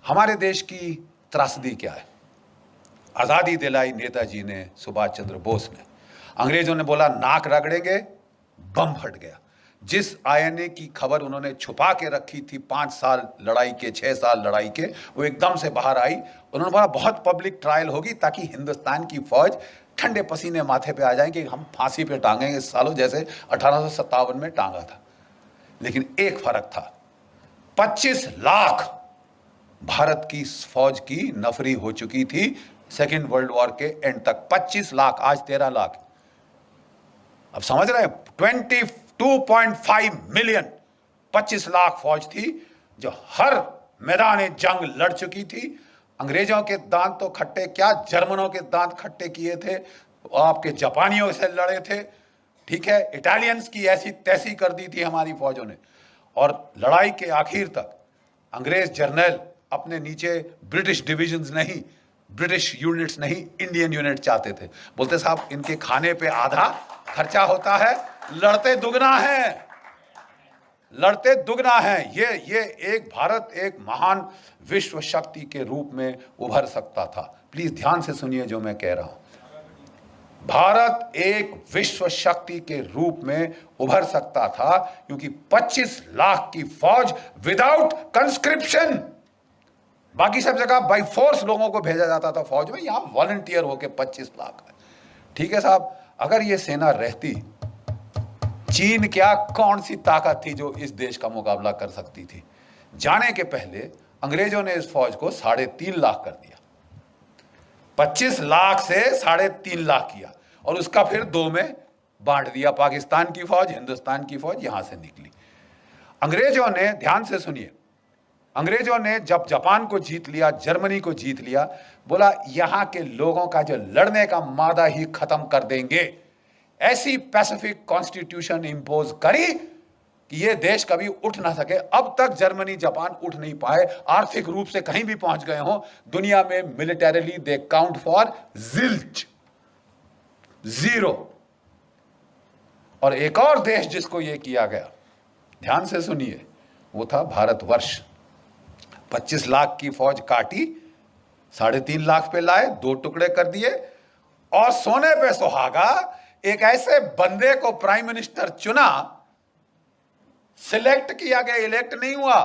हमारे देश की त्रासदी क्या है? आज़ादी दिलाई नेताजी ने, सुभाष चंद्र बोस ने। अंग्रेजों ने बोला नाक रगड़ेंगे, बम फट गया। जिस आईएनए की खबर उन्होंने छुपा के रखी थी 5 साल लड़ाई के, 6 साल लड़ाई के, वो एकदम से बाहर आई। उन्होंने बोला बहुत पब्लिक ट्रायल होगी ताकि हिंदुस्तान की फौज ठंडे पसीने माथे पे आ जाएंगे, हम फांसी पे टांगेंगे सालों, जैसे 1857 में टांगा था। लेकिन एक फर्क था, 25 लाख भारत की फौज की नफरी हो चुकी थी सेकेंड वर्ल्ड वॉर के एंड तक। 25 लाख, आज 13 लाख। अब समझ रहे हैं? 22.5 मिलियन, 25 लाख फौज थी जो हर मैदान जंग लड़ चुकी थी। अंग्रेजों के दांत तो खट्टे क्या, जर्मनों के दांत खट्टे किए थे, आपके जापानियों से लड़े थे, ठीक है, इटालियंस की ऐसी तैसी कर दी थी हमारी फौजों ने। और लड़ाई के आखिर तक अंग्रेज जर्नल अपने नीचे ब्रिटिश डिविजन्स नहीं, ब्रिटिश यूनिट्स नहीं, इंडियन यूनिट चाहते थे। बोलते साहब इनके खाने पे आधा खर्चा होता है, लड़ते दुगना है, लड़ते दुगना है। ये एक भारत एक महान विश्व शक्ति के रूप में उभर सकता था। प्लीज ध्यान से सुनिए जो मैं कह रहा हूं। भारत एक विश्व शक्ति के रूप में उभर सकता था क्योंकि 25 लाख की फौज विदाउट कंस्क्रिप्शन, बाकी सब जगह बाई फोर्स लोगों को भेजा जाता था फौज में, यहां वॉलंटियर होके 25 लाख है। ठीक है साहब, अगर ये सेना रहती, चीन क्या कौन सी ताकत थी जो इस देश का मुकाबला कर सकती थी? जाने के पहले अंग्रेजों ने इस फौज को 3.5 लाख कर दिया, 25 लाख से 3.5 लाख किया और उसका फिर 2 में बांट दिया। पाकिस्तान की फौज, हिंदुस्तान की फौज यहां से निकली। अंग्रेजों ने, ध्यान से सुनिए, अंग्रेजों ने जब जापान को जीत लिया, जर्मनी को जीत लिया, बोला यहां के लोगों का जो लड़ने का मादा ही खत्म कर देंगे। ऐसी पैसिफिक कॉन्स्टिट्यूशन इंपोज करी कि ये देश कभी उठ ना सके। अब तक जर्मनी जापान उठ नहीं पाए, आर्थिक रूप से कहीं भी पहुंच गए हो दुनिया में, militarily they count for zilch, 0। और एक और देश जिसको ये किया गया, ध्यान से सुनिए, वो था भारतवर्ष। 25 लाख की फौज काटी, 3.5 लाख पे लाए, 2 टुकड़े कर दिए और सोने पे सुहागा एक ऐसे बंदे को प्राइम मिनिस्टर चुना, सिलेक्ट किया गया, इलेक्ट नहीं हुआ।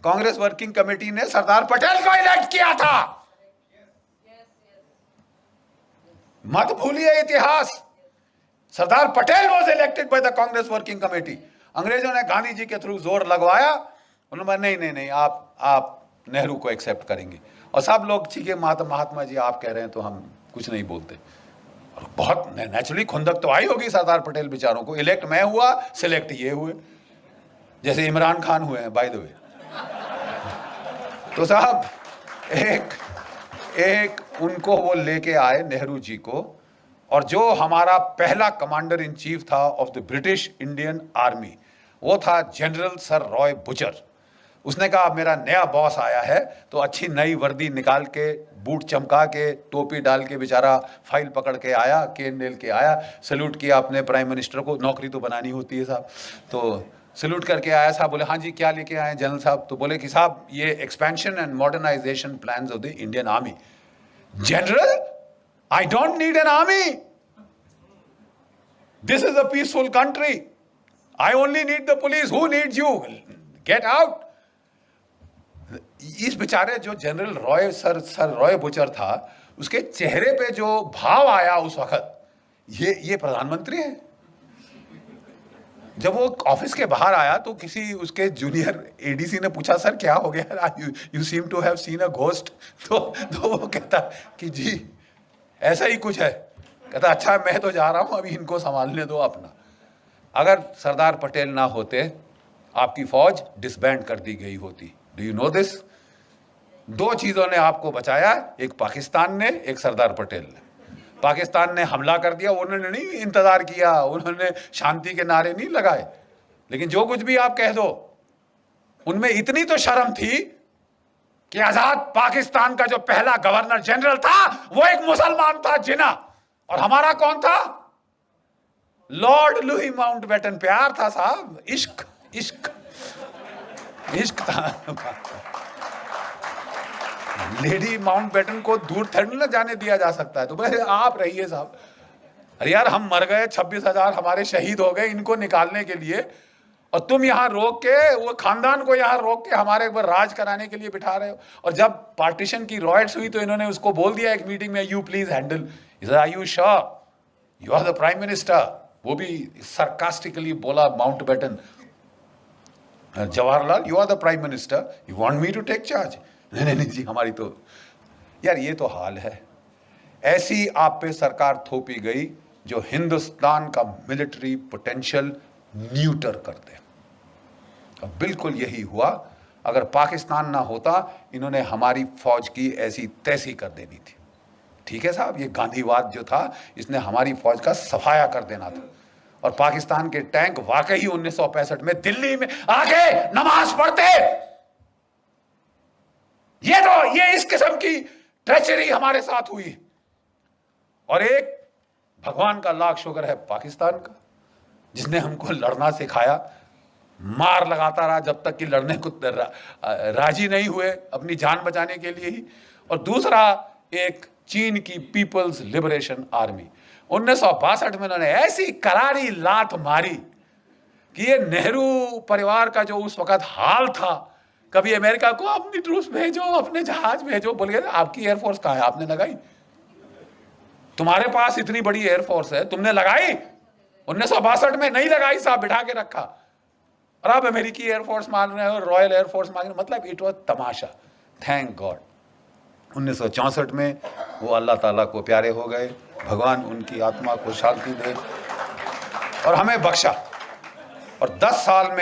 कांग्रेस वर्किंग कमेटी ने सरदार पटेल को इलेक्ट किया था। मत भूलिए इतिहास, Sardar Patel was elected by the Congress working committee. अंग्रेजों ने गांधी जी के थ्रू जोर लगवाया, उन्होंने नहीं आप नेहरू को एक्सेप्ट करेंगे। और सब लोग ठीक है महात्मा जी आप कह रहे हैं तो हम कुछ नहीं बोलते। और बहुत नेचुरली खुंदक तो आई होगी सरदार पटेल बेचारों को, इलेक्ट मैं हुआ, सिलेक्ट ये हुए, जैसे इमरान खान हुए हैं बाय द वे। तो साहब एक उनको वो लेके आए नेहरू जी को, और जो हमारा पहला कमांडर इन चीफ था of the British Indian army, वो था जनरल सर रॉय बुचर। उसने कहा अब मेरा नया बॉस आया है, तो अच्छी नई वर्दी निकाल के, बूट चमका के, टोपी डाल के, बेचारा फाइल पकड़ के आया, केन लेल के आया, सैल्यूट किया अपने प्राइम मिनिस्टर को, नौकरी तो बनानी होती है साहब, तो सैल्यूट करके आया। साहब बोले हाँ जी क्या लेके आए जनरल साहब? तो बोले कि साहब ये expansion and modernisation plans of the Indian Army. General, I don't need an army, this is a peaceful country, I only need the police, who needs you, get out. इस बेचारे जो General Roy sir Roy Bucher था, उसके चेहरे पे जो भाव आया उस वक्त, ये प्रधानमंत्री है। जब वो ऑफिस के बाहर आया तो किसी उसके जूनियर एडीसी ने पूछा सर क्या हो गया, you seem to have seen a ghost. तो वो कहता कि जी ऐसा ही कुछ है। कहता अच्छा मैं तो जा रहा हूं, अभी इनको संभालने दो अपना। अगर सरदार पटेल ना होते आपकी फौज डिसबैंड कर दी गई होती। Do you know this? 2 चीजों ने आपको बचाया, एक पाकिस्तान ने, एक सरदार पटेल ने। पाकिस्तान ने हमला कर दिया, उन्होंने नहीं इंतजार किया, उन्होंने शांति के नारे नहीं लगाए, लेकिन जो कुछ भी आप कह दो, उनमें इतनी तो शर्म थी कि आजाद पाकिस्तान का जो पहला गवर्नर जनरल था वो एक मुसलमान था, जिना। और हमारा कौन था? Lord Louis Mountbatten. प्यार था साहब, इश्क इश्क इश्क था। लेडी माउंटबेटन को दूर थोड़ी ना जाने दिया जा सकता है। तो बोले आप रहिए साहब। अरे यार हम मर गए, 26,000 हमारे शहीद हो गए इनको निकालने के लिए, और तुम यहाँ रोक के वो खानदान को यहाँ रोक के हमारे ऊपर राज कराने के लिए बिठा रहे हो। और जब पार्टीशन की रॉयट्स हुई तो इन्होंने उसको बोल दिया एक मीटिंग में, you please handle. Are you sure you are the prime minister? वो भी सरकास्टिकली बोला Mountbatten, Jawaharlal you are the prime minister, you want me to take charge? नहीं नहीं जी हमारी तो, यार ये तो हाल है। ऐसी आप पे सरकार थोपी गई जो हिंदुस्तान का मिलिट्री पोटेंशियल न्यूटर कर दे। अब बिल्कुल यही हुआ। अगर पाकिस्तान ना होता इन्होंने हमारी फौज की ऐसी तैसी कर देनी थी। ठीक है साहब, ये गांधीवाद जो था इसने हमारी फौज का सफाया कर देना था। और पाकिस्तान के टैंक वाकई 1965 में दिल्ली में आके नमाज पढ़ते। ये इस किस्म की ट्रेचरी हमारे साथ हुई। और एक भगवान का लाख शुक्र है पाकिस्तान का, जिसने हमको लड़ना सिखाया, मार लगाता रहा जब तक कि लड़ने को राजी नहीं हुए अपनी जान बचाने के लिए ही। और दूसरा एक चीन की पीपल्स लिबरेशन आर्मी, 1962 में उन्होंने ऐसी करारी लात मारी कि ये नेहरू परिवार का जो उस वक्त हाल था, कभी अमेरिका को अपनी ट्रूप्स भेजो, अपने जहाज भेजो, बोलिए आपकी एयरफोर्स कहाँ है, आपने लगाई? तुम्हारे पास इतनी बड़ी एयरफोर्स है, तुमने लगाई? 1962 में नहीं लगाई साहब, बिठा के रखा। और अब अमेरिकी एयरफोर्स मान रहे हो, रॉयल एयरफोर्स मान रहे हो, मतलब it was Tamasha. Thank God 1964 में वो अल्लाह ताला को प्यारे हो गए, भगवान उनकी आत्मा को शांति दे और हमें बख्शा। और 10 साल में